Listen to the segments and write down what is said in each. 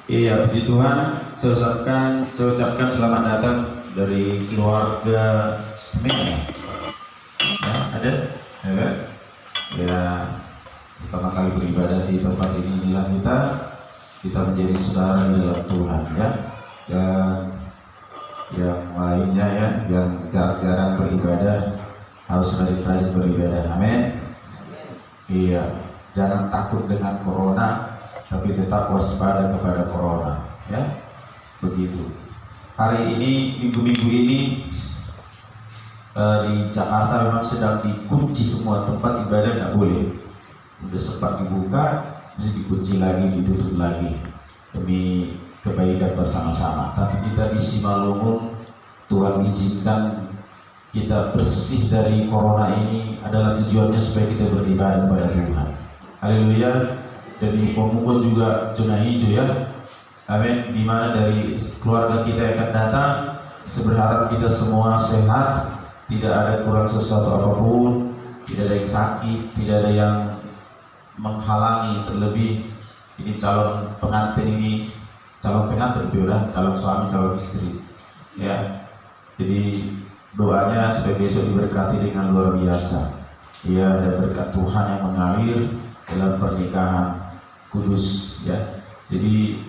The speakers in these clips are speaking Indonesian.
Iya, puji Tuhan. Saya ucapkan selamat datang dari keluarga Mei. Ya, ada? Ya, kan? Ya, pertama kali beribadah di tempat ini, inilah kita menjadi saudara di dalam Tuhan, ya. Dan yang lainnya ya, yang jarang-jarang beribadah harus rajin-rajin beribadah. Amin. Iya, jangan takut dengan corona, tapi tetap waspada kepada corona, ya. Begitu. Hari ini, minggu-minggu ini di Jakarta memang sedang dikunci semua tempat ibadah, nggak boleh. Sudah sempat dibuka, mesti dikunci lagi, ditutup lagi demi kebaikan bersama-sama. Tapi kita di Simalungun, Tuhan izinkan kita bersih dari corona ini adalah tujuannya supaya kita beribadah kepada Tuhan. Haleluya. Dan di Pemukuan juga zona hijau, ya. Amin. Dimana dari keluarga kita yang akan datang, berharap kita semua sehat, tidak ada kurang sesuatu apapun, tidak ada yang sakit, tidak ada yang menghalangi. Terlebih ini calon pengantin biolah, calon suami, calon istri, ya. Jadi doanya supaya besok diberkati dengan luar biasa, ya. Dan berkat Tuhan yang mengalir dalam pernikahan kudus, ya. Jadi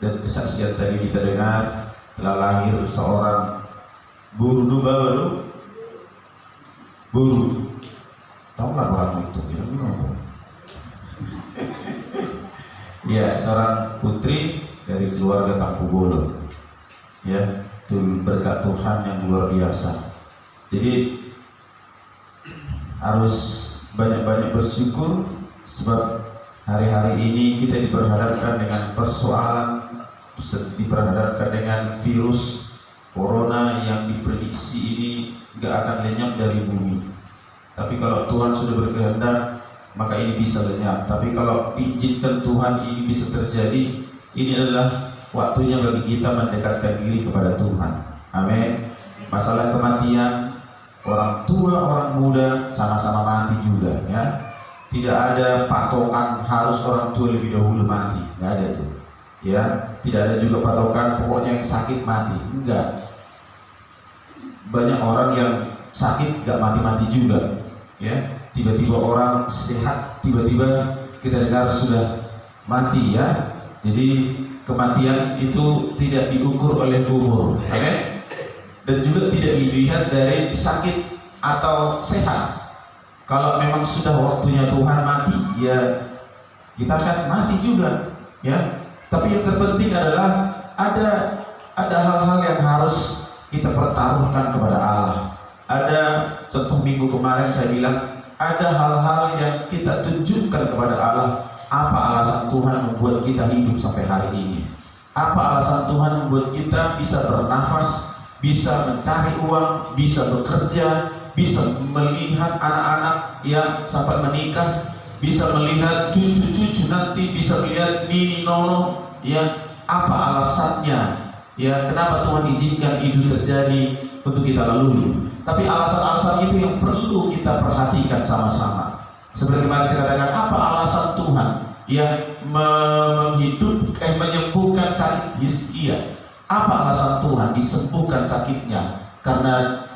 dan kesaksian tadi kita dengar telah lahir seorang buru tahu lah orang itu ya, seorang putri dari keluarga Tampu Bolon, ya. Itu berkat Tuhan yang luar biasa. Jadi harus banyak-banyak bersyukur, sebab hari-hari ini kita diperhadapkan dengan persoalan, diperhadapkan dengan virus corona yang diprediksi ini gak akan lenyap dari bumi. Tapi kalau Tuhan sudah berkehendak, maka ini bisa lenyap. Tapi kalau diizinkan Tuhan ini bisa terjadi, ini adalah waktunya bagi kita mendekatkan diri kepada Tuhan. Amin. Masalah kematian, orang tua, orang muda sama-sama mati juga, ya. Tidak ada patokan harus orang tua lebih dahulu mati, nggak ada tuh, ya. Tidak ada juga patokan pokoknya yang sakit mati, enggak. Banyak orang yang sakit nggak mati-mati juga, ya. Tiba-tiba orang sehat, tiba-tiba kita dengar sudah mati, ya. Jadi kematian itu tidak diukur oleh umur, okay? Dan juga tidak dilihat dari sakit atau sehat. Kalau memang sudah waktunya Tuhan mati, ya kita akan mati juga, ya. Tapi yang terpenting adalah ada hal-hal yang harus kita pertaruhkan kepada Allah. Ada contoh minggu kemarin saya bilang, ada hal-hal yang kita tunjukkan kepada Allah. Apa alasan Tuhan membuat kita hidup sampai hari ini? Apa alasan Tuhan membuat kita bisa bernafas, bisa mencari uang, bisa bekerja, bisa melihat anak-anak yang sampai menikah, bisa melihat cucu-cucu nanti, bisa melihat nini nono, ya. Apa alasannya? Ya, kenapa Tuhan izinkan itu terjadi untuk kita lalui? Tapi alasan-alasan itu yang perlu kita perhatikan sama-sama. Seperti kemarin saya katakan, apa alasan Tuhan yang menyembuhkan sakit Hizkia? Apa alasan Tuhan disembuhkan sakitnya? Karena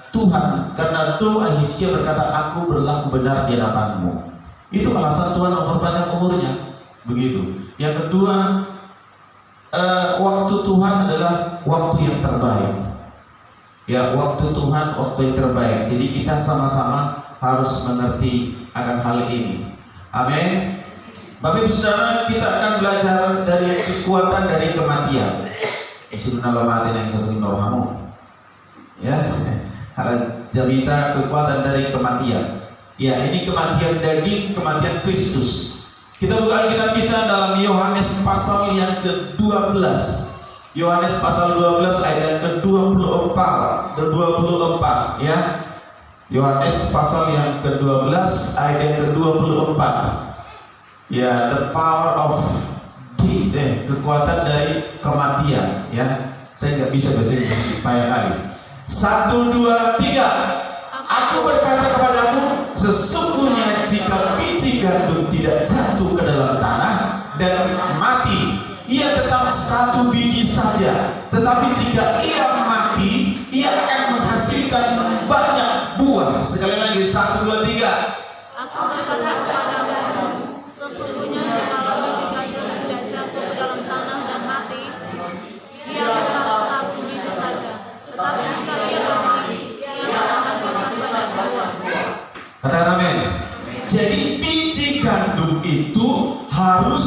doa Hizkia berkata, aku berlaku benar di hadapanmu. Itu alasan Tuhan memperpanjang umurnya. Begitu. Yang kedua, waktu Tuhan adalah waktu yang terbaik. Ya, waktu Tuhan waktu yang terbaik. Jadi kita sama-sama harus mengerti akan hal ini. Amin. Bapak Ibu Saudara, kita akan belajar dari kekuatan dari kematian. Yang ya, jamita kekuatan dari kematian. Ya, ini kematian daging, kematian Kristus. Kita buka Alkitab kita dalam Yohanes pasal yang ke-12. Yohanes pasal 12 ayat yang ke-24, ya. Yohanes pasal yang ke-12 ayat yang ke-24. Ya, the power of death, kekuatan dari kematian, ya. Saya nggak bisa bahasa Inggris, payah kali. 1, 2, 3. Aku berkata kepadamu, sesungguhnya jika biji gandum tidak jatuh ke dalam tanah dan mati, ia tetap satu biji saja, tetapi jika ia mati, ia akan menghasilkan banyak buah. Sekali lagi, 1, 2, 3. Aku berkata kepadamu, sesungguhnya jikalau biji gandum tidak jatuh ke dalam tanah dan mati, ia tetap satu biji saja. Tetapi jika ia mati, ia akan menghasilkan banyak buah. Katakan amin. Jadi biji gandum itu harus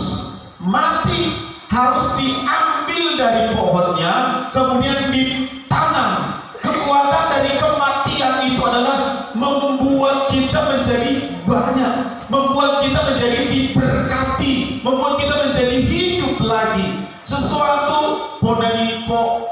mati, harus diambil dari pohonnya, kemudian ditanam. Kekuatan dari kematian itu adalah membuat kita menjadi banyak, membuat kita menjadi diberkati, membuat kita menjadi hidup lagi. Sesuatu ponani po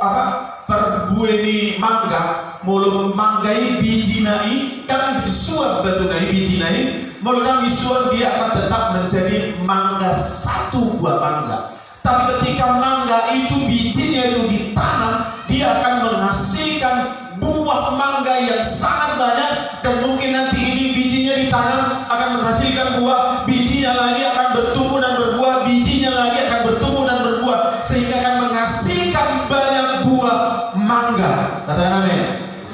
perbueni mangga, mulung manggai biji nai kan disuap batu nai biji nai, mulung disuap dia akan tetap menjadi mangga, satu buah mangga. Tapi ketika mangga itu bijinya itu ditanam, dia akan menghasilkan buah mangga yang sangat banyak, dan mungkin nanti ini bijinya ditanam akan menghasilkan buah, bijinya lagi akan bertumbuh dan berbuah, bijinya lagi akan bertumbuh dan berbuah, sehingga akan menghasilkan banyak buah mangga. Katakan amin.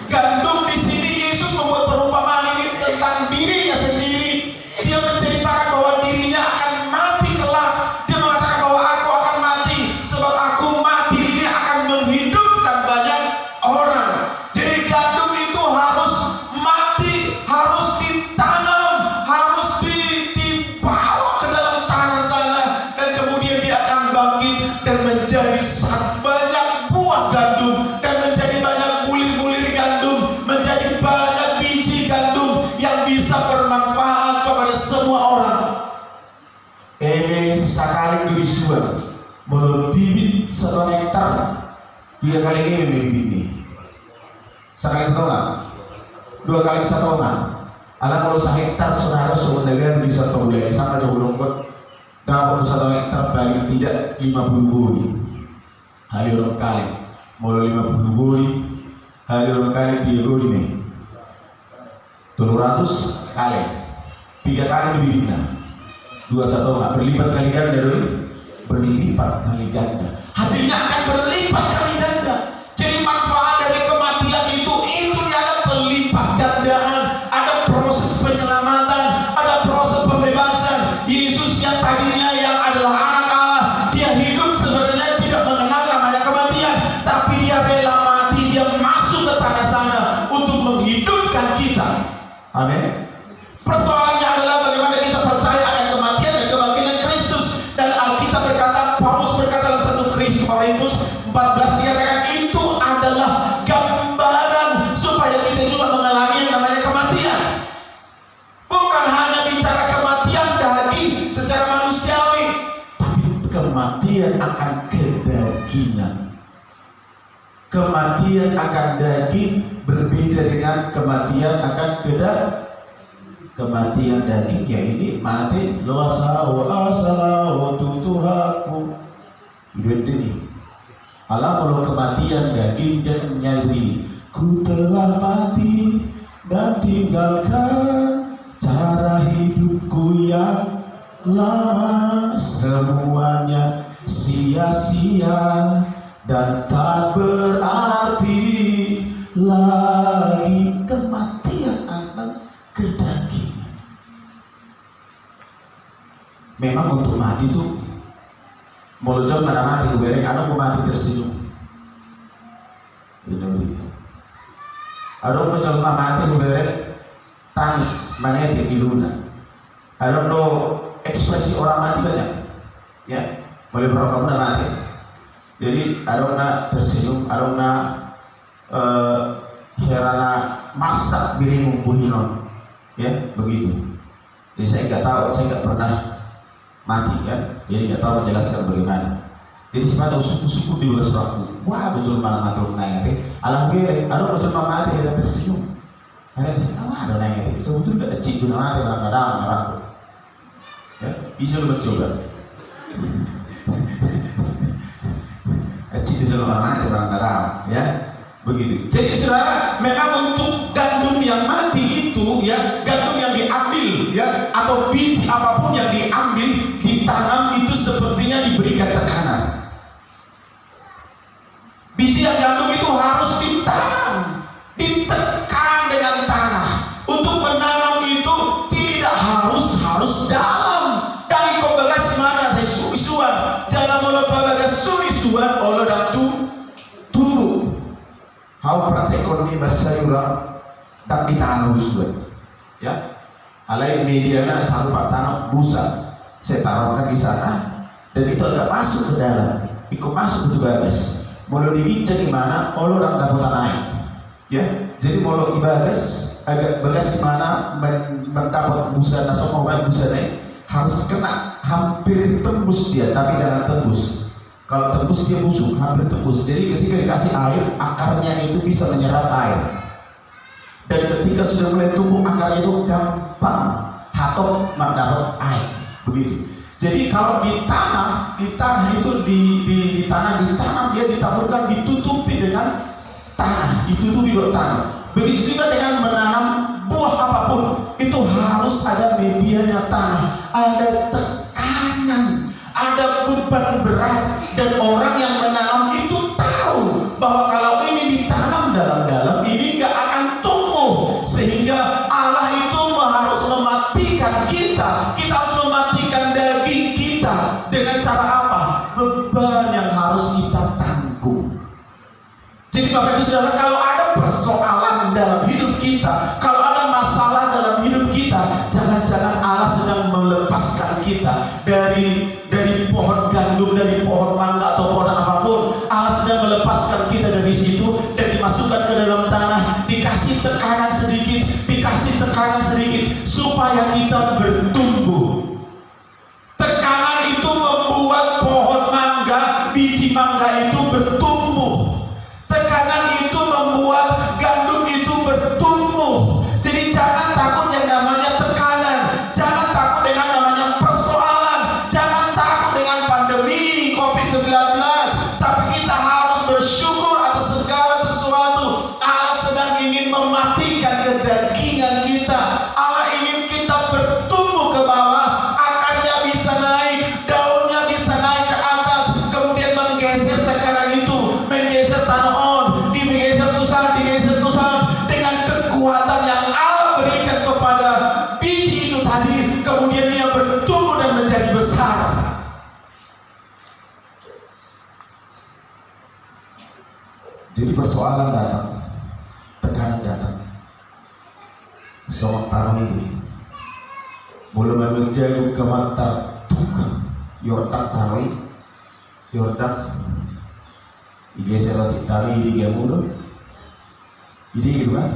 Gandum di sini Yesus membuat perumpamaan ini tentang dirinya sendiri. Dia menceritakan bahwa dirinya akan mati kelak. Dia mengatakan bahwa aku akan mati, sebab aku mati ini akan menghidupkan banyak orang. Jadi gandum itu harus mati, harus ditanam, harus dibawa ke dalam tanah sana, dan kemudian dia akan bangkit dan menjadi banyak buah gandum, dan menjadi banyak bulir-bulir gandum, menjadi banyak biji gandum yang bisa bermanfaat kepada semua orang. Sekali disuap menurut bibit 1 hektar 3 kali ini bibit ini sekali 1 2 kali 1 alam kalau 1 hektar saudara sebenarnya bisa boleh sama jauh longkot dapat 1 hektar paling tidak 50 goli hari orang kali mulai 50 goli hari orang kali 3 goli nih 700 kali 3 kali bibitnya 2 1 berlipat kali ganda dulu, berlipat kali ganda. Hasilnya akan berlipat kali ganda. Jadi manfaat dari kematian itu ada pelipat gandaan, ada proses penyelamatan, ada proses pembebasan. Yesus yang tadinya yang adalah anak Allah, dia hidup sebenarnya tidak mengenal namanya kematian, tapi dia rela mati, dia masuk ke tanah sana untuk menghidupkan kita. Amin. Persoalannya adalah bagaimana kita percaya akan kematian dan kebangkitan Kristus. Dan Alkitab berkata, Paulus berkata dalam 1 Korintus 14 dikatakan itu adalah gambaran supaya kita juga mengalami yang namanya kematian. Bukan hanya bicara kematian daging secara manusiawi, tapi kematian akan kedagingan. Kematian akan daging berbeda dengan kematian akan kematian daging, ya ini mati lo asala tutuhaku hidup ini. Alam kalau kematian daging dia menyadari ku telah mati dan tinggalkan cara hidupku yang lama, semuanya sia-sia dan tak berarti lagi. Kematian akan kedagingan. Memang untuk mati itu molojol pada mati kubereng anu mati tersenyum. Ada molojol mati kubereng tangis magnetik di luna. Ada ekspresi orang mati banyak. Ya, boleh berapa muda mati. Jadi ada tersenyum, ada herana masak dirimu puhinon. Ya, begitu. Jadi saya nggak tahu, saya nggak pernah mati kan, jadi nggak tahu menjelaskan bagaimana. Jadi sebenarnya suku-suku di luar seraku, wah betul malah matur naik alam gere, ada betul mati ada tersenyum, ada ada naik sebetulnya ada cik guna mati dalam kadang orang, ya bisa lu mencoba, cik bisa lu mati dalam kadang, ya begitu. Jadi saudara, memang untuk gandum yang mati itu, ya gandum yang diambil, ya atau biji apapun yang diambil ditanam itu sepertinya diberikan tekanan. Olo babaga suri suan olo dan tumbuh. Hau praktekon ni bersayuran tak ditanam suan. Ya, alai media na selalu pak tanam busa. Saya taruhkan di sana dan itu agak masuk ke dalam. Ikut masuk itu bagas. Molo dibincang di mana, olo dan dapat naik. Ya, jadi molo ibagas agak bagas di mana mendapat busa nasok mau busa naik. Harus kena hampir tembus dia, tapi jangan tembus. Kalau tembus dia busuk, hampir tembus. Jadi ketika dikasih air, akarnya itu bisa menyerap air. Dan ketika sudah mulai tumbuh, akarnya itu gampang hatok mendapat air. Begitu. Jadi kalau di tanah itu ditanam dia ditaburkan, ditutupi dengan tanah, ditutupi dengan tanah. Begitu juga dengan menanam buah apapun, itu harus ada medianya tanah, ada tekanan, ada beban berat, dan orang yang menanam itu tahu bahwa kalau ini ditanam dalam-dalam ini nggak akan tumbuh, sehingga Allah itu harus mematikan kita harus mematikan daging kita dengan cara apa? Beban yang harus kita tanggung. Jadi Bapak Ibu Saudara, kalau ada persoalan dalam hidup kita, kalau ada masalah dalam hidup kita, jangan-jangan Allah sedang melepaskan kita dari pohon gandum, dari pohon mangga atau pohon apapun. Allah sedang melepaskan kita dari situ dan dimasukkan ke dalam tanah, dikasih tekanan sedikit supaya kita bertumbuh. Tekanan itu membuat pohon mangga, biji mangga itu bertumbuh. Tekanan itu membuat gandum itu bertumbuh. Jadi jangan takut yang namanya tekanan, jangan takut dengan namanya persoalan, jangan takut dengan pandemi COVID-19, tapi kita harus bersyukur atas segala sesuatu. Allah sedang ingin mematikan kedagingan kita. Allah ingin kita bertumbuh ke bawah, akarnya bisa naik, daunnya bisa naik ke atas, kemudian menggeser tekanan itu, menggeser tanah digeser Tuhan dengan kekuatan yang Allah berikan kepada biji itu tadi, kemudian dia bertumbuh dan menjadi besar. Jadi persoalan datang, tekanan datang. Soal taruh ini, boleh menjaga kemata tukang, yortak taruh, yortak. Digeser roti tali di gamulo, ini gitu kan?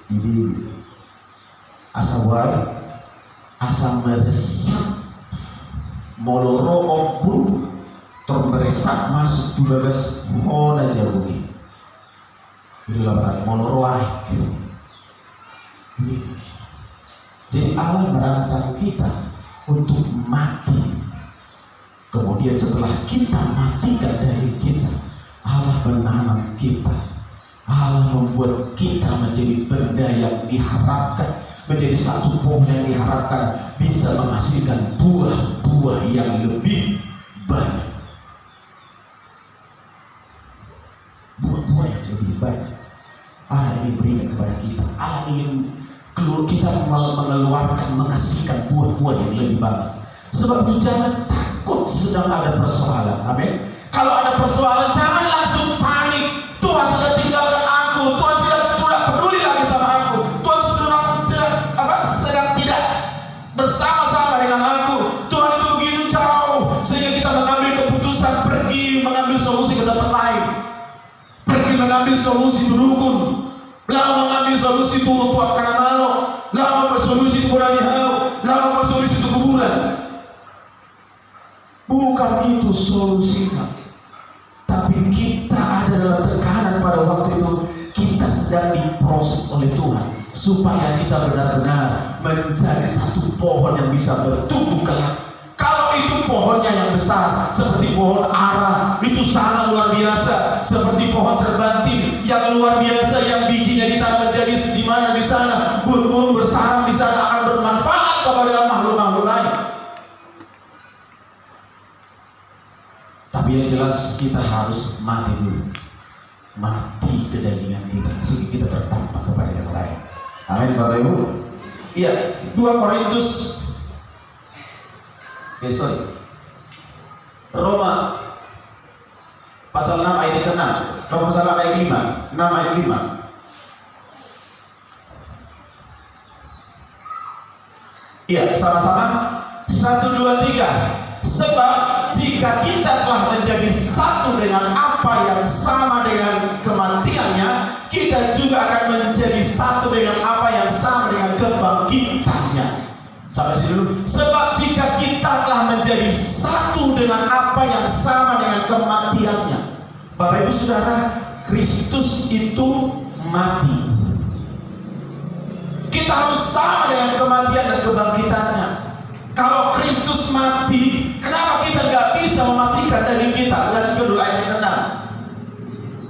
Ini asa buai, asa meresap, moloro obru, termeresap masuk di bagas mona jauhi. Ini laporan moloro aik. Jadi Allah merancang kita untuk mati. Kemudian setelah kita matikan dari kita, Allah menanam kita. Allah membuat kita menjadi benda yang diharapkan, menjadi satu pohon yang diharapkan bisa menghasilkan buah-buah yang lebih banyak. Buah-buah yang lebih banyak Allah ingin berikan kepada kita. Allah ingin kita mengeluarkan, menghasilkan buah-buah yang lebih banyak. Sebab itu jangan takut sedang ada persoalan. Amin. Kalau ada persoalan jangan langsung panik. Tuhan sudah tinggalkan aku, Tuhan sudah tidak peduli lagi sama aku, Tuhan sedang tidak bersama-sama dengan aku, Tuhan itu begitu jauh, sehingga kita mengambil keputusan pergi mengambil solusi ke tempat lain, pergi mengambil solusi berukun, lalu mengambil solusi untuk karena malu, lalu bersolusi itu berani hau, lalu bersolusi itu kuburan. Bukan itu solusinya. Tapi kita ada dalam tekanan pada waktu itu, kita sedang diproses oleh Tuhan supaya kita benar-benar menjadi satu pohon yang bisa bertumbuh kelak. Kalau itu pohonnya yang besar seperti pohon ara, itu sangat luar biasa, seperti pohon terbanting yang luar biasa, yang bijinya ditanam menjadi di mana di sana, burung-burung bersarang di sana akan bermanfaat kepada makhluk-makhluk lain. Tapi yang jelas kita harus mati dulu, mati kedagingan kita sehingga kita berdampak kepada yang lain. Amin Bapak Ibu. Iya, 2 Korintus Roma Pasal 6 ayat ke-6. Kalau pasal 6 ayat 5. 6 ayat 5. Iya, sama-sama. 1, 2, 3. Sebab jika kita telah menjadi satu dengan apa yang sama dengan kematiannya, kita juga akan menjadi satu dengan apa yang sama dengan kebangkitannya. Sampai sini dulu. Sebab jika kita telah menjadi satu dengan apa yang sama dengan kematiannya. Bapak Ibu Saudara, Kristus itu mati. Kita harus sama dengan kematian dan kebangkitannya. Kalau Kristus mati, kenapa kita nggak bisa mematikan diri kita? Lanjut dulu ayat yang ke-6.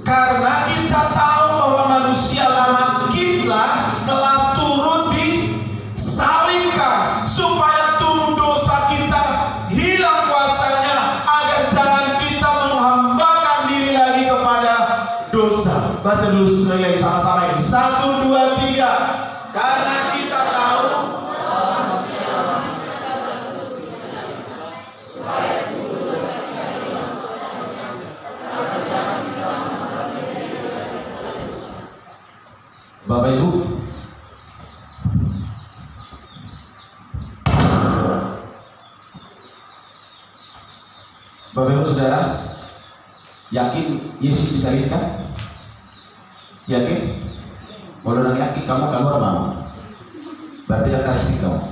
Karena kita tahu bahwa manusia lama kita telah turun disalibkan, supaya tubuh dosa kita hilang kuasanya, agar jangan kita menghambakan diri lagi kepada dosa. Baca dulu sekali sama-sama ini. 1, 2, 3. Karena kita tahu Bapak Ibu, Bapak Ibu Saudara, yakin Yesus disalibkan? Yakin? Kalau orang yakin, kamu keluar mau? Berarti ada karistik kamu.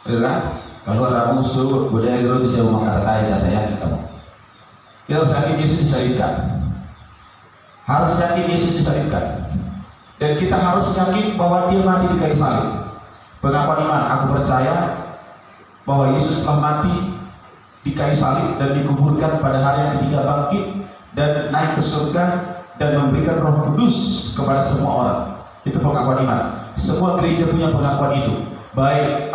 Betul kan? Kalau ada musuh, budaya itu jauh mengatakan saya yakin kamu. Kita harus yakin Yesus disalibkan. Harus yakin Yesus disalibkan. Dan kita harus yakin bahwa dia mati di kayu salib. Pengakuan iman, aku percaya bahwa Yesus telah mati di kayu salib dan dikuburkan pada hari yang ketiga bangkit dan naik ke surga dan memberikan Roh Kudus kepada semua orang. Itu pengakuan iman. Semua gereja punya pengakuan itu. Baik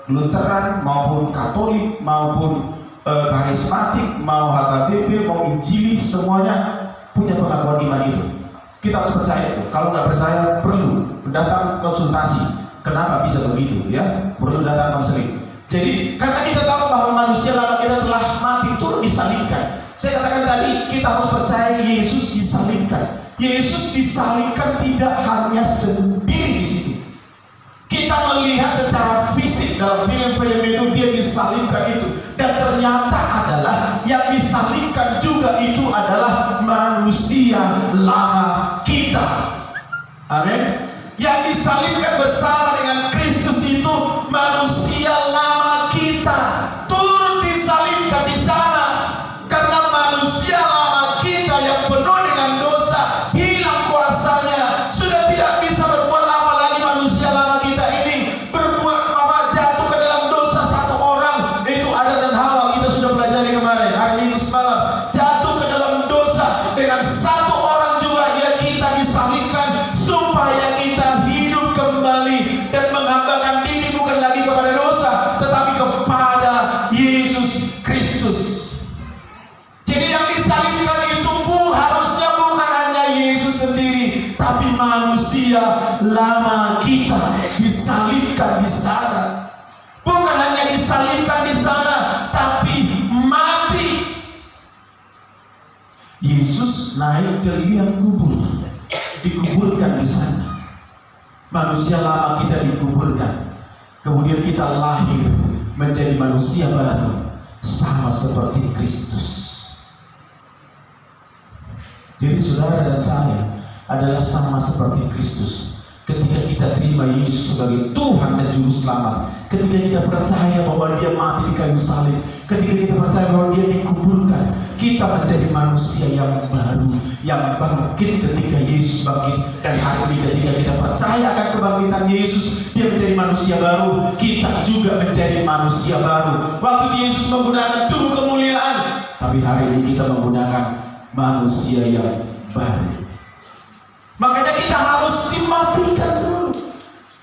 Lutheran maupun Katolik maupun karismatik, mau HKBP, mau Injili, semuanya punya pengakuan iman itu. Kita harus percaya itu. Kalau nggak percaya, perlu datang konsultasi. Kenapa bisa begitu? Ya, perlu datang konseling. Jadi, karena kita tahu bahwa manusia lama kita telah mati turun disalibkan. Saya katakan tadi, kita harus percaya Yesus disalibkan. Yesus disalibkan tidak hanya sendiri di situ. Kita melihat secara fisik dalam film-film itu dia disalibkan itu, dan ternyata adalah yang disalibkan juga itu adalah manusia lama kita. Amin. Yang disalibkan bersama dengan Kristus itu manusia lama kita, turun disalibkan di sana karena manusia lama kita yang penuh dengan dosa hilang kuasanya, sudah tidak bisa berbuat apa lagi. Manusia lama kita ini berbuat apa, jatuh ke dalam dosa. Satu orang itu Adam dan Hawa, kita sudah pelajari kemarin hari Minggu semalam, jatuh ke dalam dosa. Dengan satu orang juga ya kita disalibkan supaya kita hidup kembali dan menghambakan diri bukan lagi kepada dosa tetapi kepada Yesus Kristus. Jadi yang disalibkan itu harusnya bukan hanya Yesus sendiri, tapi manusia lama kita disalibkan di sana. Bukan hanya disalibkan di sana, tapi mati. Yesus naik ke liang kubur, dikuburkan di sana. Manusia lama kita dikuburkan. Kemudian kita lahir menjadi manusia baru, sama seperti Kristus. Jadi saudara dan saya adalah sama seperti Kristus. Ketika kita terima Yesus sebagai Tuhan dan Juru Selamat, ketika kita percaya bahwa dia mati di kayu salib, ketika kita percaya bahwa dia dikuburkan, kita menjadi manusia yang baru, yang bangkit ketika Yesus bangkit. Dan hari ini ketika kita percaya akan kebangkitan Yesus, dia menjadi manusia baru, kita juga menjadi manusia baru. Waktu Yesus menggunakan tubuh kemuliaan, tapi hari ini kita menggunakan manusia yang baru. Makanya kita harus dimatikan dulu.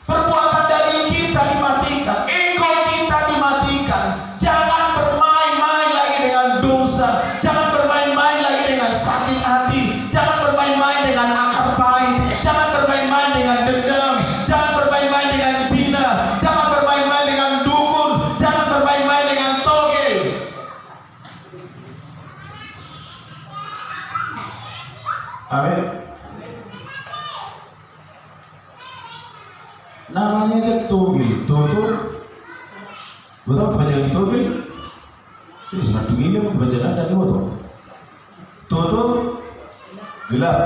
Perbuatan dari kita dimatikan, ego kita dimatikan. Jangan bermain-main lagi dengan dosa, jangan bermain-main lagi dengan sakit hati, jangan bermain-main dengan akar pahit, jangan bermain-main dengan dendam, jangan bermain-main dengan zina, jangan bermain-main dengan dukun, jangan bermain-main dengan toge. Amin. Namanya aja togil, tutur. Betul kebanyakan togil. Ini semakin ini kebanyakan dari betul. Tutur gelap.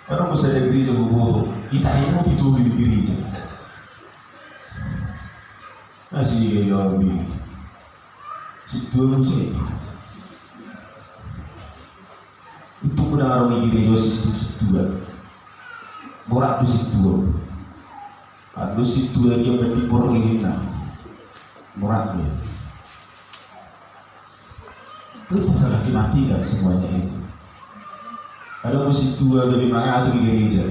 Orang bisa ada gereja bodoh. Kita ini ditunggu di gereja. Masih kayak lebih. Situ sih. Itu benar orang di gereja situ. Morak tu situ. Adu situ dia bertipur ini nak. Morak dia. Itu lagi mati kan semuanya itu. Ada musik tua dari mana atau di gereja.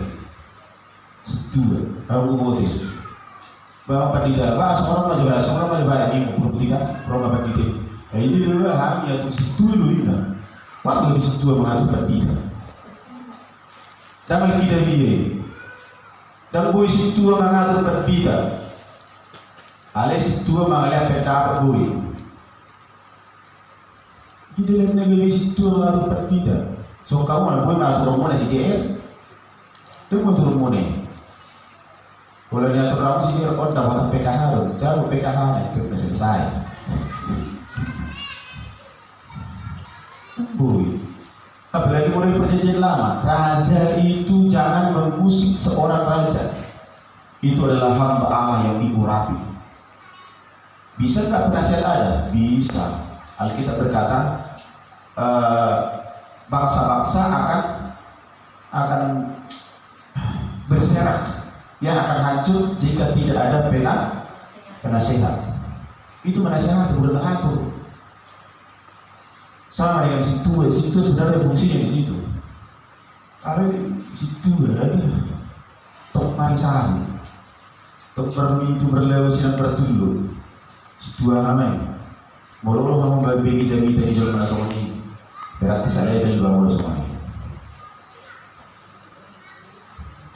Situ. Aku mau dia. Bapak tidak, seorang aja banyak ini mau tidak, orang apa tidak. Ini dulu hari atau situ dulu ini. Pas lebih situ mengatur tidak. Dan kita dia. Dan boy situ mengatur berbeda. Ale situ mengalir peta boy. Di dalam negeri situ mengatur berbeda. So kamu mana boy mengatur mana si JR? Dia mengatur mana? Kalau dia atur orang si JR, dapat PKH loh. Jauh PKH itu sudah selesai. Boy. Apalagi mulai perjanjian lama, raja itu jangan mengusik seorang raja. Itu adalah hamba Allah yang diurapi. Bisa nggak penasihat ada? Bisa. Alkitab berkata, bangsa-bangsa akan berserak, yang akan hancur jika tidak ada penasihat. Itu penasihat bukan atur. Sama dengan situ sebenarnya fungsinya di situ. Ada di situ ada tok marisari, tok bermintu berlewat siang bertulu. Situ aman. Molo kamu bagi jami dari jalan mana semua ini. Berarti saya dari bawah semua ini.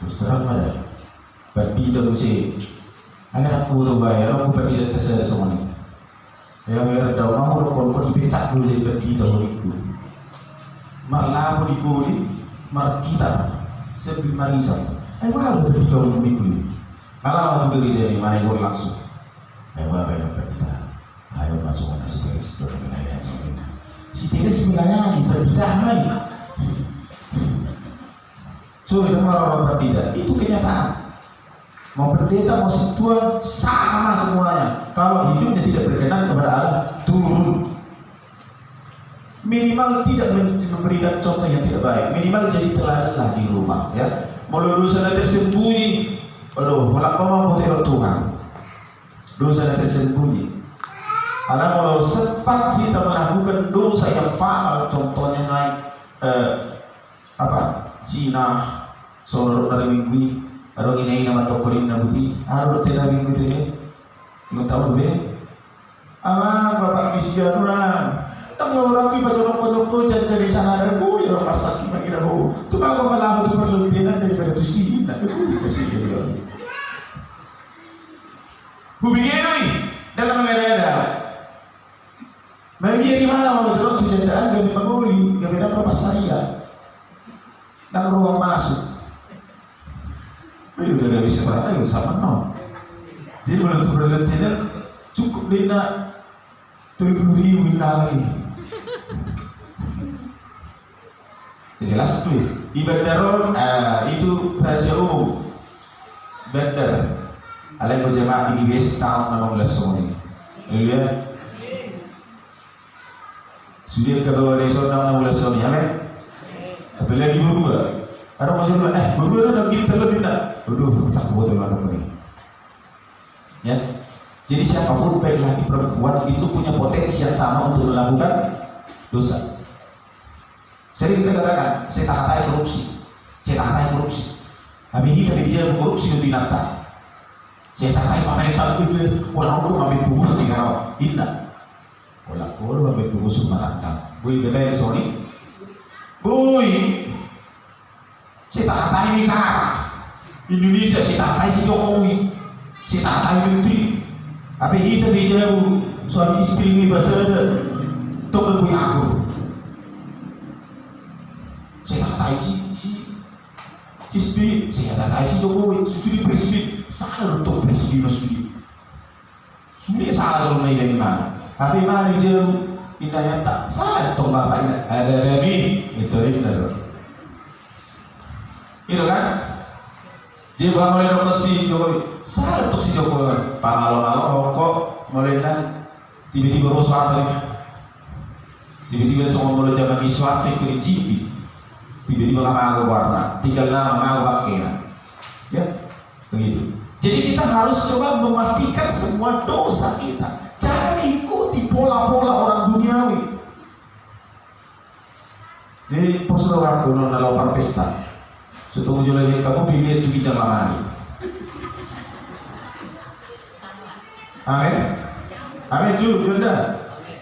Terus terang pada bagi terus sih. Agar aku tuh bayar, aku pergi ke saya semua ini. Ya biar dah orang orang dipecah dulu jadi pergi dahulu itu. Malah mau dikuli, mar kita sebelum marisan. Baru pergi dahulu itu. Kalau mau pergi jadi mana boleh langsung. Baru pergi kita. Ayo masuk mana si Teres itu wilayah ini. Si Teres wilayah ini berbeda lagi. So kita orang berbeda itu kenyataan. Mau pendeta mau situa sama semuanya. Kalau hidupnya tidak berkenan kepada Allah, turun. Minimal tidak memberikan contoh yang tidak baik. Minimal jadi teladanlah di rumah, ya. Mau dosa tersembunyi, aduh, melakukan mau teror Tuhan. Dosa tersembunyi. Karena kalau sempat kita melakukan dosa yang fatal, contohnya naik Cina, saudara dari minggu. Kalau ini nama tokorin nabuti, harus tidak minggu ini. Nggak tahu be? Alah, bapak misi jaduran. Tanggal orang tu pojok jadi dari sana ada bu, ya orang pasak kita kira bu. Tu kalau malah tu perlebihan daripada tu sih, nak tu kasih dia. Hubungi ni dalam negara. Bagi di mana mau jual tu jendaan gak dipagoli, gak beda berapa saya. Dan ruang masuk. Udah gak bisa berapa, sama no. Jadi belum tu berlentian cukup dina 70.000 lagi. Jelas tu. Di bandar itu rahasia umum. Bandar. Alai berjamaah di West tahun 16 semua ini. Lihat. Sudah ke bawah resort tahun 16 semua ini, amin. Tapi lagi berdua. Ada masalah berdua ada kita lebih nak. Aduh, tak buat apa ni. Ya. Jadi siapapun baik laki perempuan itu punya potensi yang sama untuk melakukan dosa. Sering saya katakan, saya tak katai korupsi. Habis ini kita bicara korupsi lebih nata. Saya tak katai pemerintah itu orang-orang ambil bungkus di kau. Indah. Orang ambil bungkus pemerintah. Bui bela Sony. Bui. Saya tak katai negara. Indonesia saya tak katai si Jokowi. Saya tak katai menteri. Habis kita bicara suami istri ini bahasa ada. Tok lebih aku. SBY, saya tatai si Jokowi, sudi presiden, salah untuk presiden sudi salah kalau main dari mana, tapi mari jauh indahnya tak salah untuk bapak ini ada demi itu benar, itu kan? Jadi bang mulai dokter si Jokowi, salah untuk si Jokowi, pangalo-malo kok mulai dan tiba-tiba rusuh tadi, tiba-tiba semua mulai zaman Iswati itu dicipi. Tiba-tiba ngaku warna, tinggal nama ngaku pakaian, ya begitu. Jadi kita harus coba mematikan semua dosa kita. Jangan ikuti pola-pola orang duniawi. Jadi persaudara kuno nalaupar pesta, setunggu jual kamu pilih itu kita lamari. Amin, amin jual dah,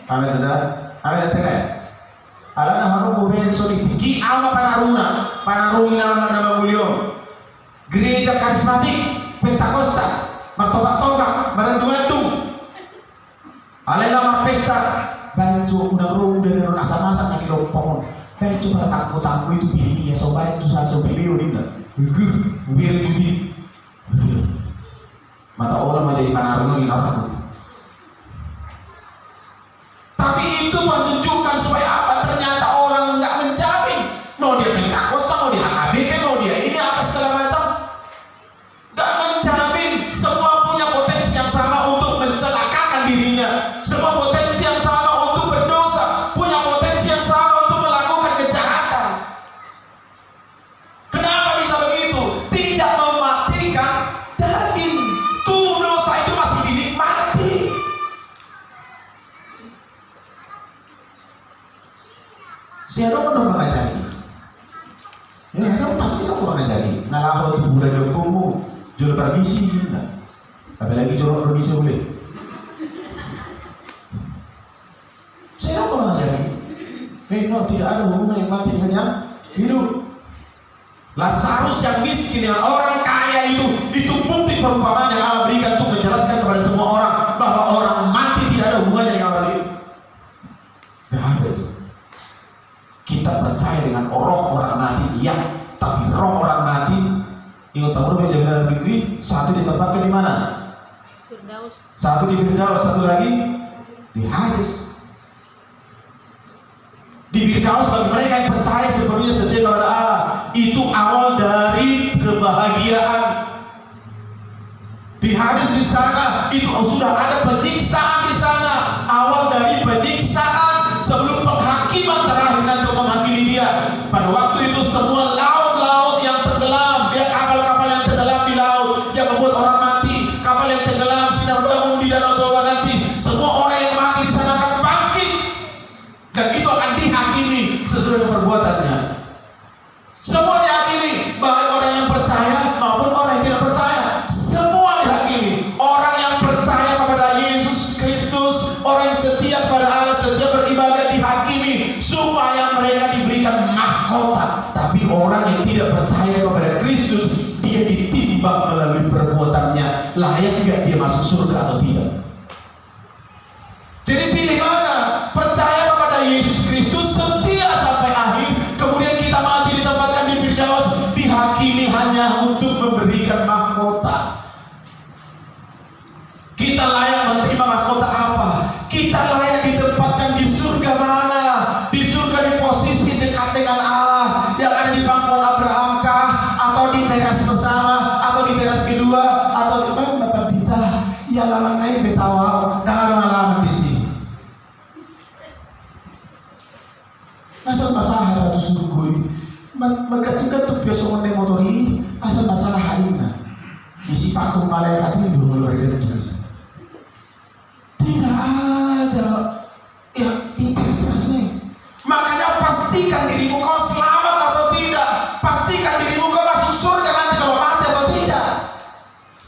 amin dah, amin dah. Alana haru buhen soli ki ama panarungi nama mulia gereja karismatik Pentakosta martobat-tobat marandung-andung alena pesta bantu unang-unang dari orang asam-asam yang dilopong bantu pada tamu-tamu itu pilih ya sobat itu satu pilih ini biar itu mata orang menjadi panarungi aku. Tapi itu menunjukkan supaya apa? Ternyata orang nggak menjamin mau dia Pentakosta, mau dia HKBP, mau dia ini apa segala macam, nggak menjamin. Semua punya potensi yang sama untuk mencelakakan dirinya, semua potensi yang sama untuk berdosa, punya potensi yang sama untuk melakukan kejahatan. Kenapa bisa begitu? Tidak mematikan daging. Tuh dosa itu masih dinikmati. Saya tahu orang mengajari, ya tahu pasti orang mengajari. Ngalah waktu bulan jombomu, jual permisi kita, apalagi jual permisi boleh. Saya tahu orang mengajari, memang tidak ada hubungan yang mati dengan yang hidup. Lazarus yang miskin dengan orang kaya itu bukti perumpamaan yang Allah berikan untuk menjelaskan kepada semua orang bahwa orang mati tidak ada hubungannya dengan orang hidup. Tidak ada itu. Kita percaya dengan roh orang mati, ya, tapi roh orang mati, ingat tahu meja dalam negeri, satu ditempatkan di mana? Firdaus. Satu di Firdaus, satu lagi di Hades. Di Firdaus bagi mereka yang percaya sepenuhnya setia kepada Allah, itu awal dari kebahagiaan. Di Hades di sana itu sudah ada penyiksaan di sana, awal dari penyiksaan sebelum penghakiman terakhir nanti menghakimi dia. Pada waktu itu semua laut-laut yang tenggelam, ya kapal-kapal yang tenggelam di laut yang membuat orang mati, kapal yang tenggelam sinar bangun di danau Toba nanti, semua orang yang mati di sana akan bangkit dan itu akan dihakimi sesuai dengan perbuatannya. Semua dihakimi, baik orang yang percaya maupun orang yang tidak percaya, semua dihakimi. Orang yang percaya kepada Yesus Kristus, orang yang setia kepada Allah, setia beribadah, dihakimi supaya mereka diberikan mahkota. Tapi orang yang tidak percaya kepada Kristus, dia ditimbang melalui perbuatannya, layak tidak dia masuk surga atau tidak. Jadi pilih mana? Percaya kepada Yesus Kristus, setia sampai akhir, kemudian kita mati ditempatkan di Firdaus, dihakimi hanya untuk memberikan mahkota. Kita layak menerima mahkota apa? Kita layak ditempatkan di surga mana? Di surga di posisi dekat dengan Allah, yang ada di pangkuan Abraham kah? Atau di teras bersama? Atau di teras kedua? Atau di mana Bapak Dita? Ya lalang naik betawa, tak ada malaman di sini. Asal masalah ratu surga ini, menggantung biasa mengenai motori, asal masalah haina. Isi pakum malaikat ini belum luar biasa. Tidak ada yang interestnya. Makanya pastikan dirimu kau selamat atau tidak. Pastikan dirimu kau masuk surga nanti kalau mati atau tidak.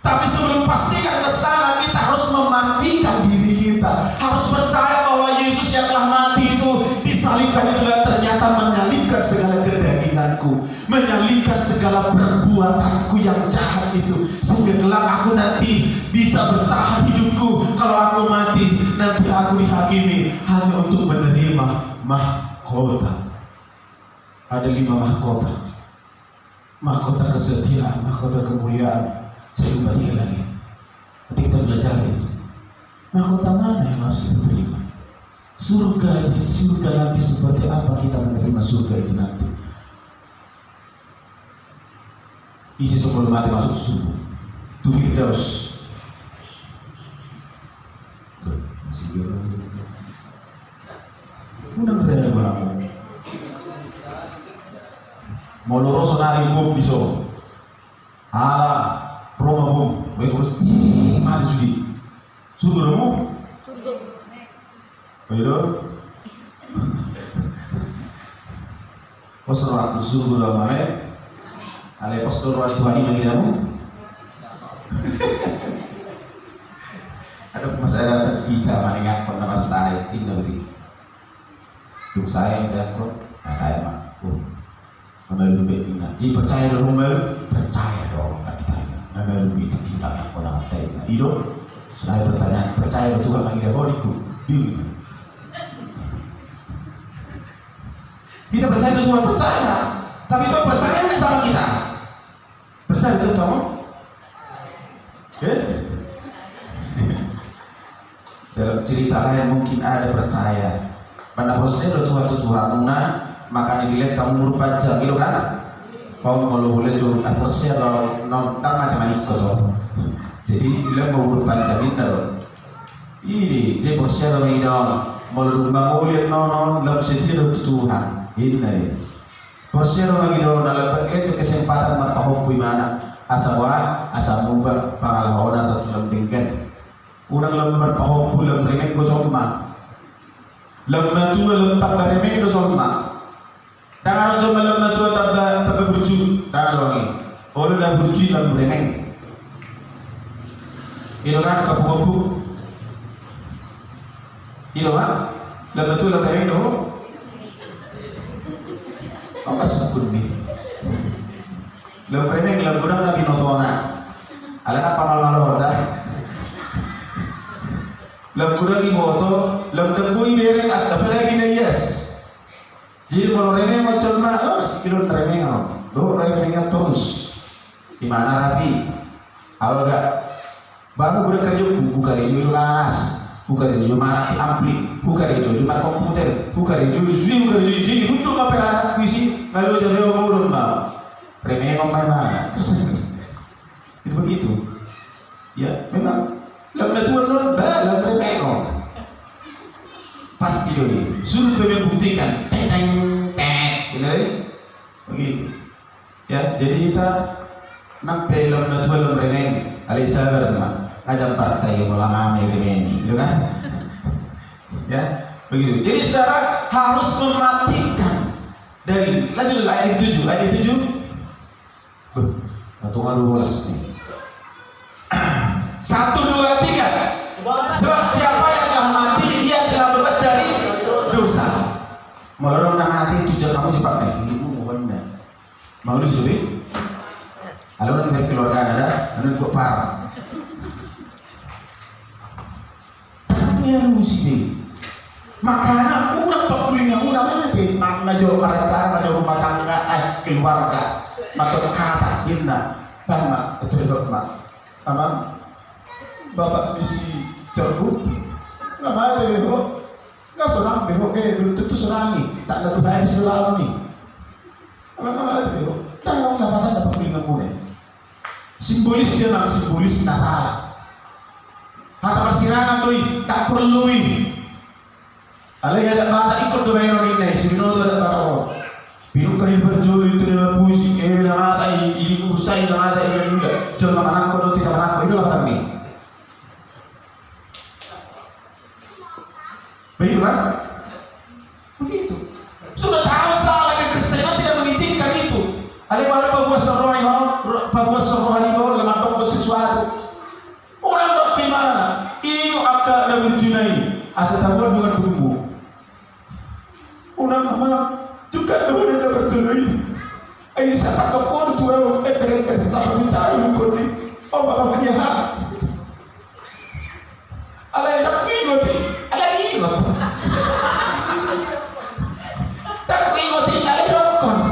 Tapi sebelum pastikan ke sana, kita harus mematikan diri kita. Harus percaya bahwa Yesus yang telah mati itu disalibkan itulah ternyata menyalibkan segala kedaginganku, menyalibkan segala perbuatanku yang jahat itu, sehingga kelak aku nanti bisa bertahan hidupku. Kalau aku mati, nanti aku dihakimi hanya untuk menerima mahkota. ada 5 mahkota. Mahkota kesetiaan, mahkota kemuliaan. Saya ubah 3 lagi. Nanti kita belajar ini. Mahkota mana yang harus kita terima? Surga nanti seperti apa kita menerima surga itu nanti? Isi sebelum mati masuk subuh. Itu Firdaus. Masih bilang. Udah berada bangun. Mau lurus sonari bom biso. Roma bom. Baik terus. Mati sudi. Surga dong. Surga. Ayo. Pos roh surga dong mana? Ale pos roh itu hari bagi kamu. Ada masalah kita mengingat nama saya ini beri. Duk saya yang kau, kayak mak. Mengenai lebih ingat. Jadi percaya dong, percaya dong kita. Mengenai lebih kita yang kau nak tahu. Hidup. Saya bertanya, percaya Tuhan lagi dah bodiku. Kita percaya Tuhan percaya, tapi Tuhan percaya nggak sama kita? Percaya itu kamu? Dalam cerita lain mungkin ada percaya. Pada proses Tuhan maka dilihat kamu merupakan jam itu kan? Kau kalau boleh tuh proses kalau nonton macam ikut. Jadi bila mau merupakan jam itu, ini dia proses orang ini mau lihat non dalam setiap Tuhan ini nih. Proses orang ini dalam itu kesempatan matahok mana asal mubah pengalaman asal tulang tingkat. Unang lembar pahok bulan remeng ko cuma. Lembar tu tak ada remeng do cuma. Dangan cuma lembar tu tak berjuang dangan wangi. Orang dah berjuang dalam remeng. Itu kan kapu-kapu. Itu kan lembar tu dalam remeng do. Apa sebut ni? Lembar remeng lembar nabi notona. Alam apa malu dah. Lam kurang moto, lam tembui bereng ada lagi na yes. Jadi kalau remeh macam mana? Sekilo remeh do remeh terus. Di mana rapi? Awal gak? Baru udah kerja buka di kelas, buka di mana ampli, buka di mana komputer, buka di Zoom, buka di jadi untuk apa anak kuisi kalau jadi orang urut mau remeh mana? Terus itu begitu. Ya memang. Lemah tuan non balam remeno pasti doi suruh membuktikan begitu ya. Jadi kita nampai lemah tuan remeng alih sabar mah ajang partai ulama remeni gitu kan ya begitu. Jadi saudara harus mematikan dari lanjut ayat 7 atau ngadu bolas nih 1, 2, 3. Sebab siapa yang telah mati dia telah bebas dari dosa. Melarang nak mati tujuan kamu cepat nih. Ibu mohon dah. Mau lu sudah? Kalau nak keluarga ada, anu buat parah. Ya lu sih. Makanan kurang pakulingnya kurang nanti. Nak jauh cara jauh rumah tangga, keluarga, masuk kata, inna, bangga, betul mak. Abang. Bapak misi cerbuk nggak ada bego nggak seorang bego belum tentu serangi tak ada Tuhan selama nih apa ada bego tahu nggak dapat kulingan mune simbolis dia nak simbolis nasara kata persirangan doi tak perlu ini alih ada mata ikut tuh bayar ini sudah tuh ada mata biru kali berjual itu dalam puisi dalam masa ini usai dalam masa ini juga jangan anak kau tidak anak kau itu apa nih. Begitu kan? Begitu. Sudah tahu salah kekristenan tidak mengizinkan itu. Ada baru babuas rohani baru lemah toko sesuatu. Orang tak gimana? Ini akan ada berjunai. Asal tahu dengan bumbu. Orang apa? Juga ada berjunai. Ini siapa kepon tuh? Tak berbicara bukan ni. Oh bapak punya hak. Alai tak ingat. Tak ingat tinggal dokon.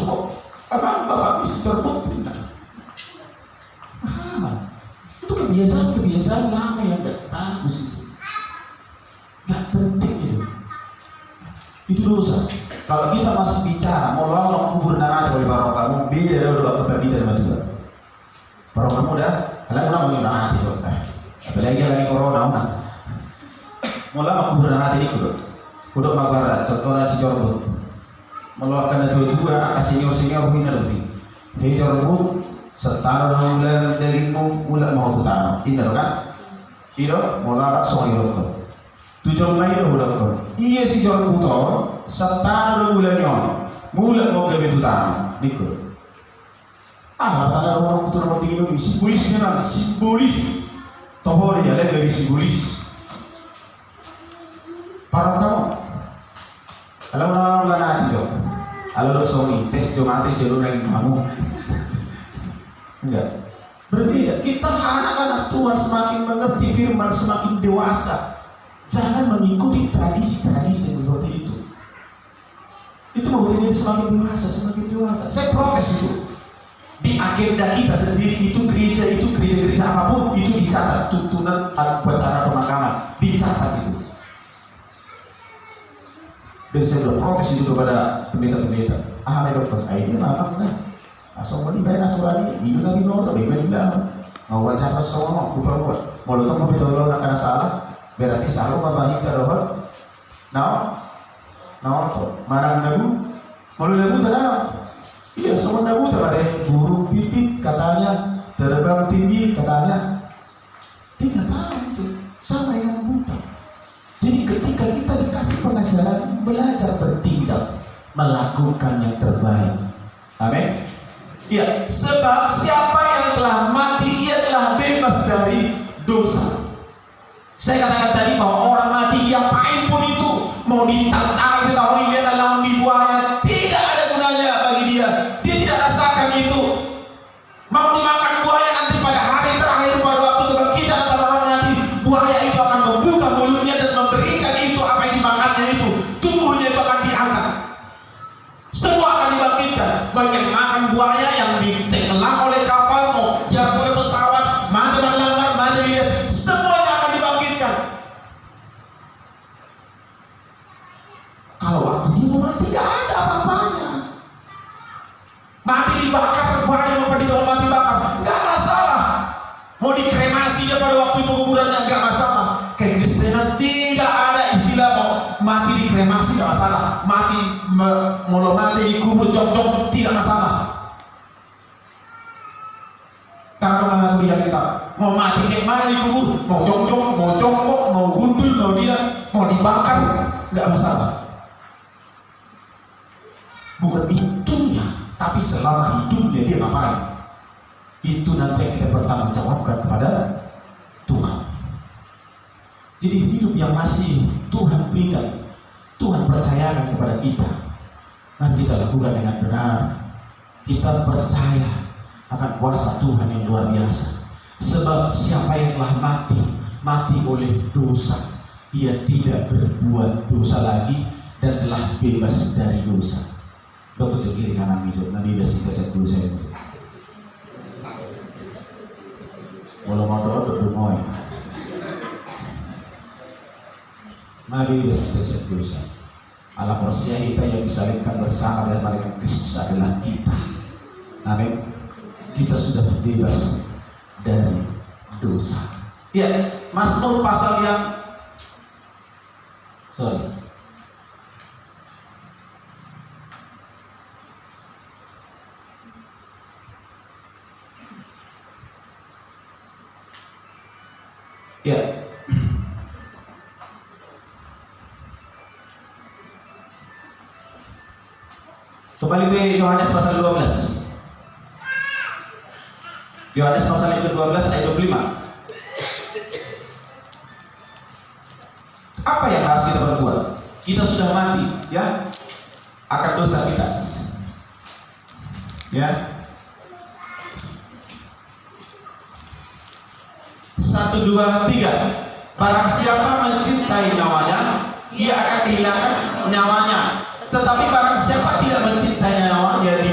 kok bapak bisa cerbut. Itu kebiasaan lama yang gak bagus itu. Gak penting itu. Itu dosa. Kalau kita masih bicara, mau lama kubur nanti oleh barokah kamu, beda dari waktu pergi dari Madura. Barokah kamu udah, kalian udah mau nanti tuh. Apalagi lagi corona, mau lama kubur nanti ini kudu mabar. Contohnya si Jorbo, melakukan itu senior punya lebih. Dia Jorbo, setara bulan dari bulan mau tuh tanam, ini kan? Itu mau lama soal itu. Tujuan lain udah iya si Jorbo tuh. Setara bulannya, bulan mau beli itu tanam, nikul. Tanah orang betul orang tinggi ini simbolisnya nanti simbolis. Tohor ya lihat dari simbolis. Para kamu, kalau orang nanti jom, kalau Sony tes jom nanti seluruh lagi kamu, enggak. Berbeda. Kita anak-anak Tuhan semakin mengerti firman, semakin dewasa. Jangan mengikuti tradisi-tradisi seperti itu. Itu membuat dia semakin dewasa. Saya protes itu. Di agenda kita sendiri itu gereja apapun itu dicatat tuntunan acara pemakaman, dicatat itu. Dan saya sudah protes itu kepada pendeta-pendeta. Dokter, ini memang nah. Asal mau dibayar aturan ini lagi nonton, bagaimana bilang? Mau wajar semua, mau buat. Mau lupa mau bertolong nak kena salah, berarti salah apa banyak terhadap. Nah, marang nabu, mau nabu tenang. Iya, semua nabu terhadap burung pipit katanya, terbang tinggi katanya. Tidak tahu itu, sama yang buta. Jadi ketika kita dikasih pengajaran, belajar bertindak, melakukan yang terbaik. Amin. Iya, sebab siapa yang telah mati, ia telah bebas dari dosa. Saya katakan tadi bahwa orang mati diapain pun itu, mau ditantang, ditahui dia dalam dibuahnya, tidak ada gunanya bagi dia. Dia tidak rasakan itu. Mau dimakan buaya nanti pada hari terakhir pada waktu Tuhan kita antara orang mati, buaya itu akan membuka mulutnya dan memberikan itu apa yang dimakannya itu, tubuhnya itu akan diangkat. Semua akan dibangkitkan. Baik yang makan buaya, yang ditenggelam oleh kapal, mau jatuh oleh pesawat, mati melanggar, mati lias, semuanya akan dibangkitkan. Kalau waktu dia mati tidak ada apa-apanya. Mati dibakar, buaya mau dibawa mati bakar, nggak masalah. Mau dikremasi dia pada waktu penguburannya nggak masalah. Kayak Kristenan tidak ada istilah mau mati dikremasi nggak masalah. Mau mati dikubur jong-jong tidak masalah. Karena mengatur yang kita mau mati kayak mana dikubur, mau jong-jong, mau jongkok, mau gundul, mau dia mau dibakar nggak masalah. Bukan itunya, tapi selama hidupnya dia ngapain? Itu nanti yang kita bertanggungjawabkan kepada Tuhan. Jadi hidup yang masih Tuhan berikan, Tuhan percayakan kepada kita, nanti kita lakukan dengan benar. Kita percaya akan kuasa Tuhan yang luar biasa. Sebab siapa yang telah mati oleh dosa, ia tidak berbuat dosa lagi dan telah bebas dari dosa. Dokter kiri kanan hijau, nanti bebas dulu saya. Walau mau doa berdoa. Mari bebas dosa. Allah persia kita yang disalibkan bersama dengan Kristus adalah kita. Amin. Kita sudah bebas dari dosa. Ya, Mazmur pasal yang ya. Kembali ke Yohanes pasal 12. Yohanes pasal yang ke-12 ayat 25. Apa yang harus kita perbuat? Kita sudah mati, ya, akan dosa kita. Ya. 1, 2, 3. Barang siapa mencintai nyawanya, ia akan kehilangan nyawanya. Tetapi barang siapa tidak mencintai nyawanya,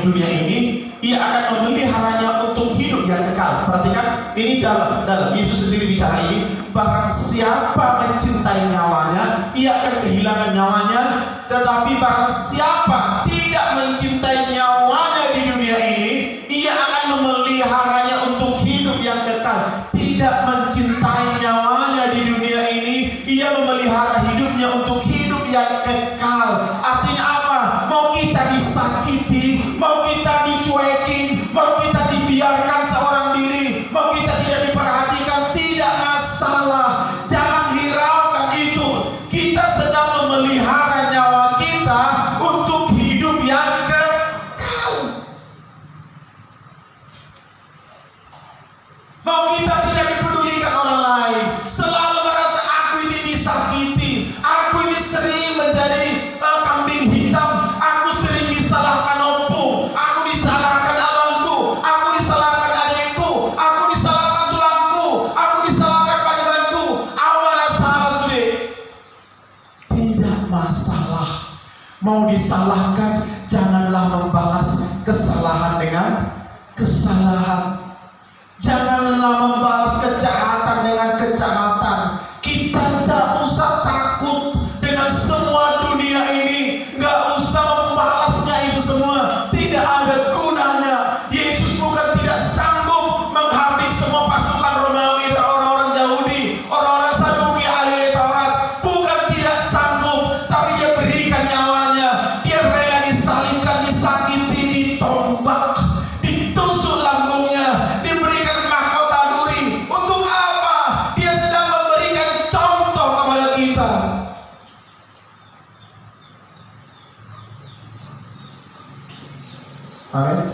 ia akan memeliharanya untuk hidup yang kekal. Perhatikan, ini dalam Yesus sendiri bicara ini. Barang siapa mencintai nyawanya, ia akan kehilangan nyawanya. Tetapi barang siapa tidak mencintai nyawanya di dunia ini, ia akan memeliharanya untuk hidup yang kekal. Tidak mencintai nyawanya di dunia ini, ia memelihara hidupnya untuk hidup yang kekal. Artinya apa? Mau kita disakiti, mau kita dicuekin, mau kita dibiarkan seorang diri, mau kita tidak diperhatikan, tidak masalah. Jangan hiraukan itu. Kita sedang memelihara nyawa kita untuk hidup yang kekal. Mau kita tidak dipedulikan orang lain, selalu merasa aku ini disakiti, aku ini sering menjadi kambing hitam, aku sering disalahkan opung, aku disalahkan abangku, aku disalahkan adikku, aku disalahkan tulangku, aku disalahkan panggilanku. Awalnya salah sudah. Tidak masalah. Mau disalahkan, janganlah membalas kesalahan dengan kesalahan. Janganlah membalas kejahatan dengan kejahatan. Kita tidak usah takut dengan semua dunia ini. Nggak usah membalasnya itu semua. Tidak ada gunanya. Yesus bukan tidak sanggup menghardik semua pasukan Romawi dan orang-orang Yahudi, orang-orang Saduki ahli Taurat. Bukan tidak sanggup, tapi dia berikan nyawanya. Dia rela disalibkan, disakiti, ditombak, ditusuk lambungnya, diberikan mahkota duri. Untuk apa? Dia sedang memberikan contoh kepada kita. Amin.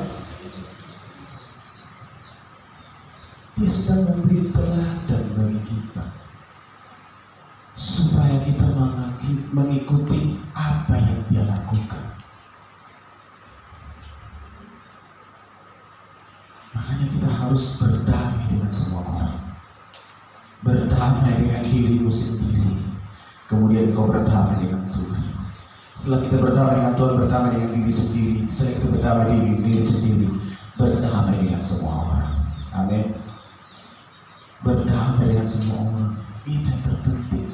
Dia sedang memberi teladan bagi kita supaya kita mengikuti apa yang dia lakukan. Makanya kita harus berdamai dengan semua orang. Berdamai dengan dirimu sendiri. Kemudian kau berdamai dengan Tuhan. Setelah kita berdamai dengan Tuhan, berdamai dengan diri sendiri. Setelah kita berdamai dengan diri sendiri, berdamai dengan semua orang. Amin. Berdamai dengan semua orang. Itu yang terpenting.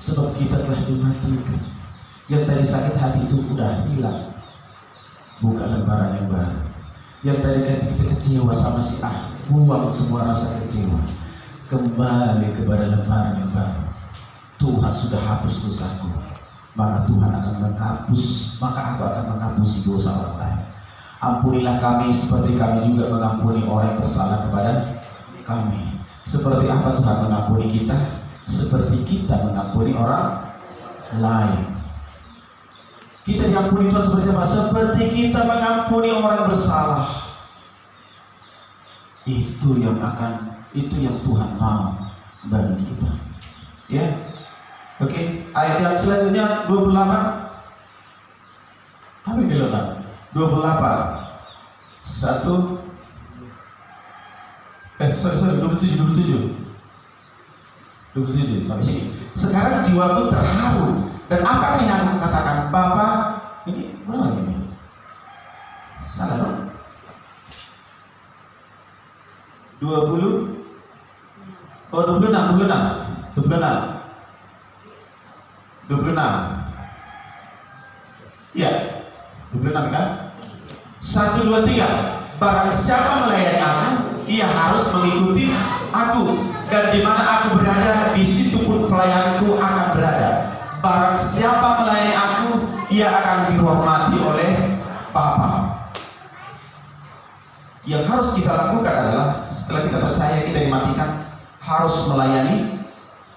Sebab kita telah dimatikan. Yang tadi sakit hati itu udah hilang. Bukan lembaran yang baru. Yang tadi kita kecewa sama si A, buang semua rasa kecewa. Kembali kepada lembaran yang baru. Tuhan sudah hapus dosaku, maka Tuhan akan menghapus, maka aku akan menghapusi dosa orang lain. Ampunilah kami seperti kami juga mengampuni orang yang bersalah kepada kami. Seperti apa Tuhan mengampuni kita? Seperti kita mengampuni orang lain. Kita diampuni Tuhan seperti apa? Seperti kita mengampuni orang bersalah. Itu yang Tuhan mau bagi kita. Ya. Oke, ayat yang selanjutnya 28. Apa yang dilakukan? 28. 27 sampai sini. Sekarang jiwaku terharu. Dan apa yang aku katakan? Bapa, ini mana ini? Salah dong. 26. Ya, 26 kan? 1, 2, 3. Barang siapa melayani aku, ia harus mengikuti aku. Dan di mana aku berada, di situ pun pelayanku akan berada. Barang siapa melayani aku, ia akan dihormati oleh Bapa. Yang harus kita lakukan adalah setelah kita percaya kita dimatikan, harus melayani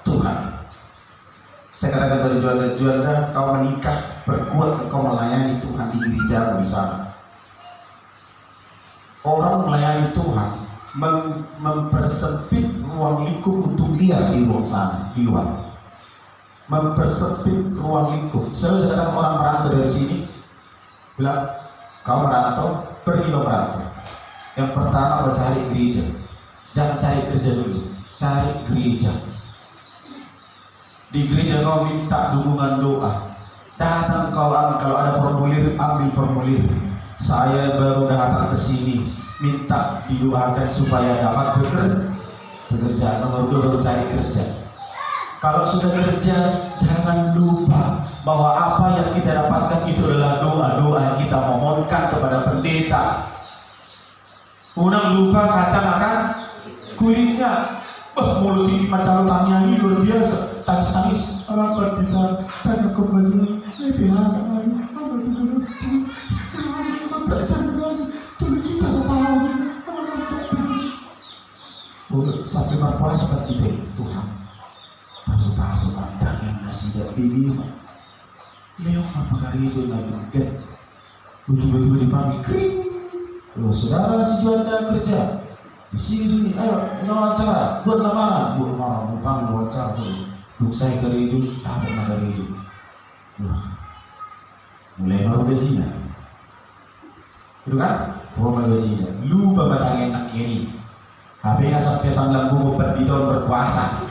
Tuhan. Saya katakan pada juara-juara, kau menikah, berkuat kau melayani Tuhan di gereja di sana. Orang melayani Tuhan mempersempit ruang lingkup untuk dia di luar sana, di luar. Mempersempit ruang lingkup. Saya katakan orang merantau dari sini, bilang, kau merantau, pergi kau merantau. Yang pertama kau cari gereja. Jangan cari kerja dulu, cari gereja. Di gereja kau minta dukungan doa. Datang kau, kalau ada formulir, ambil formulir. Saya baru datang ke sini minta didoakan supaya dapat bekerja. Nomor 2 baru cari kerja. Kalau sudah kerja, jangan lupa bahwa apa yang kita dapatkan itu adalah doa-doa yang kita mohonkan kepada pendeta. Unang lupa kaca makan kulitnya. Mulut tinggi macam tanya ini luar biasa. Tangis-tangis. Apa kita tanya kembali? Lebih lagi. Sampai berpuasa seperti itu Tuhan. Masuk mantap yang masih tidak pilih. Leo apa kali itu lagi kan? Betul-betul dipanggil kering. Loh, saudara si Juanda kerja di sini, ayo wawancara, buat lamaran, mau panggil wawancara dulu. Saya ke Reju, apa nama Reju? Mulai baru gajinya, itu kan? Baru gajinya, lupa batang enak ini. HP-nya sampai 9 buku per bidon berpuasa.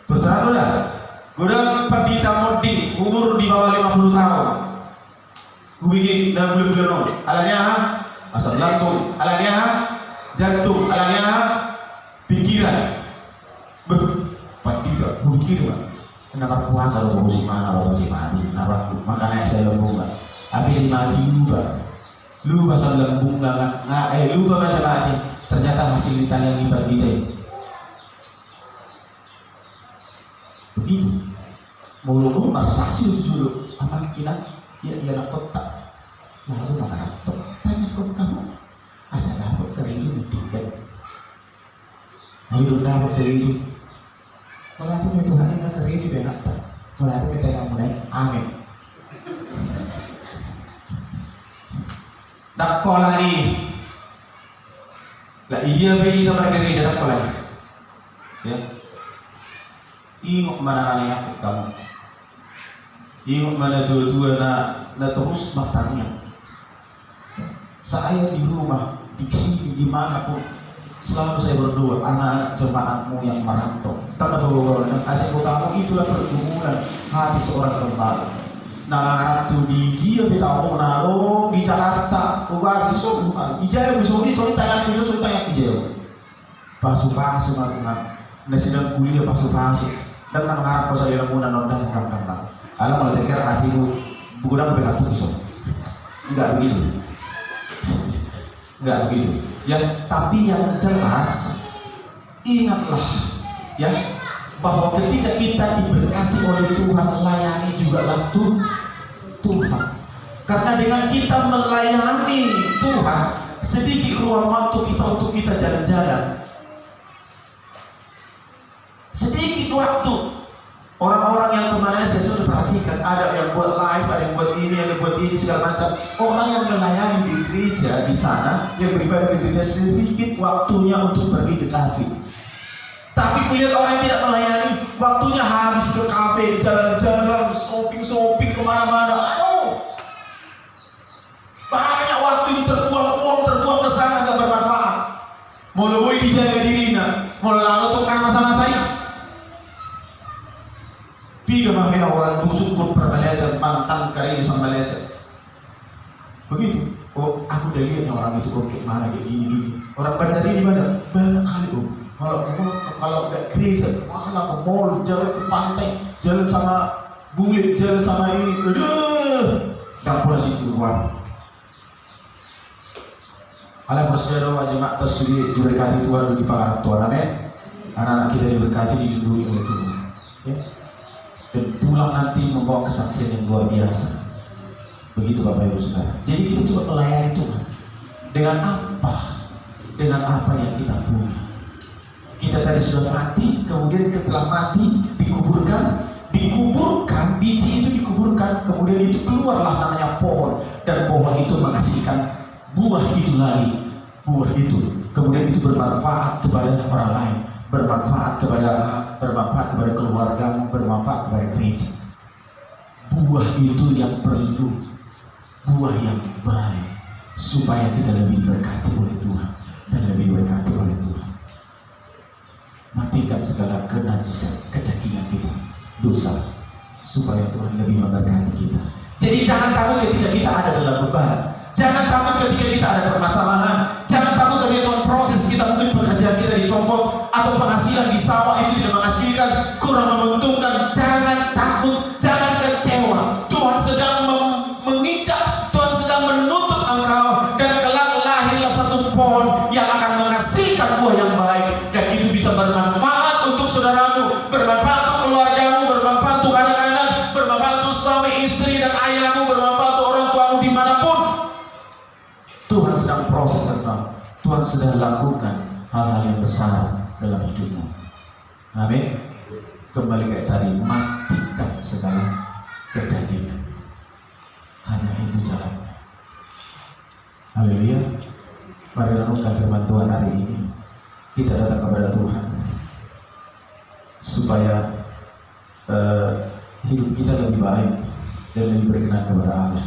Terus terang udah, udah pendeta moding umur di bawah 50 tahun. Gue bikin dan belum alanya asam lambung, alanya jantung, alanya pikiran. Pendeta mikir pak, kenapa puasa lo si mana lo si mati, kenapa makanya saya lembung pak. Habis si mati lu pasal lembung banget, lu baca mati. Ternyata hasil ditanya di pendeta. Begitu, mulu saksi itu dulu. Apa kita? Ia nak kotak. Lalu mana kotak? Tanya kau kamu. Asal dapat kerja mendidik. Lalu dapat kerja. Kalau tu Tuhan ini kerja benar tak? Kalau tu kita yang mulai, amin. Tak kolah ni. Lah dia beri kita bergereja tak kolah. Ya. Ingok mana yang kamu. Ingok mana dua-dua na terus bertanya. Saya di rumah, di sini, dimanapun selalu saya berdoa, anak jemaatmu yang merantau. Tak berdoa dan kasih kamu itulah pergumulan hati seorang gembala. Nah, tu di dia kita mau nalo di Jakarta, luar di sana, ijau sorry tanya ijau. Pasu-pasu macam na sedang kuliah pasu-pasu. Dan mengharap kau saya lakukan nonton orang. Alam malah terkira hatimu bukan berkatu kisah. Enggak begitu. Tapi yang jelas ingatlah ya bahwa ketika kita diberkati oleh Tuhan, layani juga Tuhan. Karena dengan kita melayani Tuhan, sedikit ruang waktu kita untuk kita jalan-jalan. Sedikit waktu. Orang-orang yang ke Malaysia sudah perhatikan, ada yang buat live, ada yang buat ini, ada yang buat ini segala macam. Orang yang melayani di gereja di sana, yang beribadah di gereja, sedikit waktunya untuk pergi ke kafe. Tapi melihat orang yang tidak melayani, waktunya habis ke kafe, jalan-jalan, shopping kemana-mana. Aduh, banyak waktu itu terbuang ke sana, nggak bermanfaat. Mau lebih dijaga dirinya, mau lalu untuk masa-masa ini. Tiga mahkamah orang busuk pun Malaysia, mantan karya di Malaysia. Begitu. Oh, aku udah lihat orang itu kok kayak mana kayak gini. Orang bandari di mana? Banyak kali oh. Kalau nggak gereja, kemana ke mall, jalan ke pantai, jalan sama bulit, jalan sama ini. Aduh, dan pula situ keluar. Alam bersaudara jemaat tersebut diberkati Tuhan di pangkat Tuhan, amin. Anak-anak kita diberkati, dilindungi oleh Tuhan. Ya. Dan pulang nanti membawa kesaksian yang luar biasa. Begitu Bapak Ibu Saudara. Jadi kita coba melayani Tuhan dengan apa? Dengan apa yang kita punya. Kita tadi sudah mati, kemudian setelah mati dikuburkan, biji itu dikuburkan, kemudian itu keluarlah namanya pohon, dan pohon itu menghasilkan buah itu lagi, buah itu, kemudian itu bermanfaat kepada orang lain. Bermanfaat kepada keluarga, bermanfaat kepada gereja. Buah itu yang perlu, buah yang baik, supaya kita lebih berkati oleh Tuhan dan lebih berkati oleh Tuhan. Matikan segala kenajisan, kedagingan kita, dosa, supaya Tuhan lebih memberkati kita Jadi jangan takut ketika kita ada dalam beban. Jangan takut ketika kita ada permasalahan. Jangan takut ketika Tuhan proses kita, mungkin pekerjaan kita dicopot atau penghasilan di sawah itu tidak menghasilkan, kurang menguntungkan. Jangan takut, jangan kecewa. Tuhan sedang menginjak, Tuhan sedang menuntut engkau, dan kelak lahirlah satu pohon yang akan menghasilkan buah yang baik, dan itu bisa bermanfaat untuk saudaramu, bermanfaat untuk keluargamu, bermanfaat untuk anak-anak, bermanfaat untuk suami istri dan ayahmu, bermanfaat untuk orang tuamu dimanapun. Tuhan sedang proses engkau. Tuhan sedang lakukan hal-hal yang besar dalam hidupmu. Amin. Kembali kayak tadi, matikan segala kedagingan. Hanya itu jalannya. Haleluya. Mari renungkan firman Tuhan hari ini. Kita datang kepada Tuhan supaya hidup kita lebih baik dan lebih berkenan kepada Allah.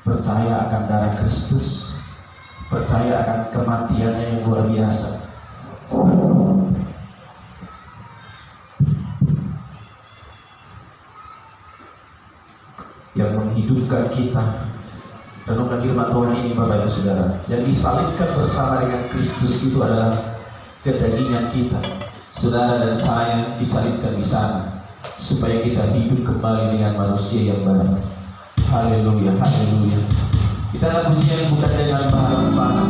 Percaya akan darah Kristus, percaya akan kematiannya yang luar biasa. Yang menghidupkan kita. Renungkan firman Tuhan ini Bapak Ibu Saudara. Yang disalibkan bersama dengan Kristus itu adalah kedagingan kita. Saudara dan saya disalibkan di sana supaya kita hidup kembali dengan manusia yang baru. Haleluya, haleluya. Kita pujian bukan dengan bahan-bahan.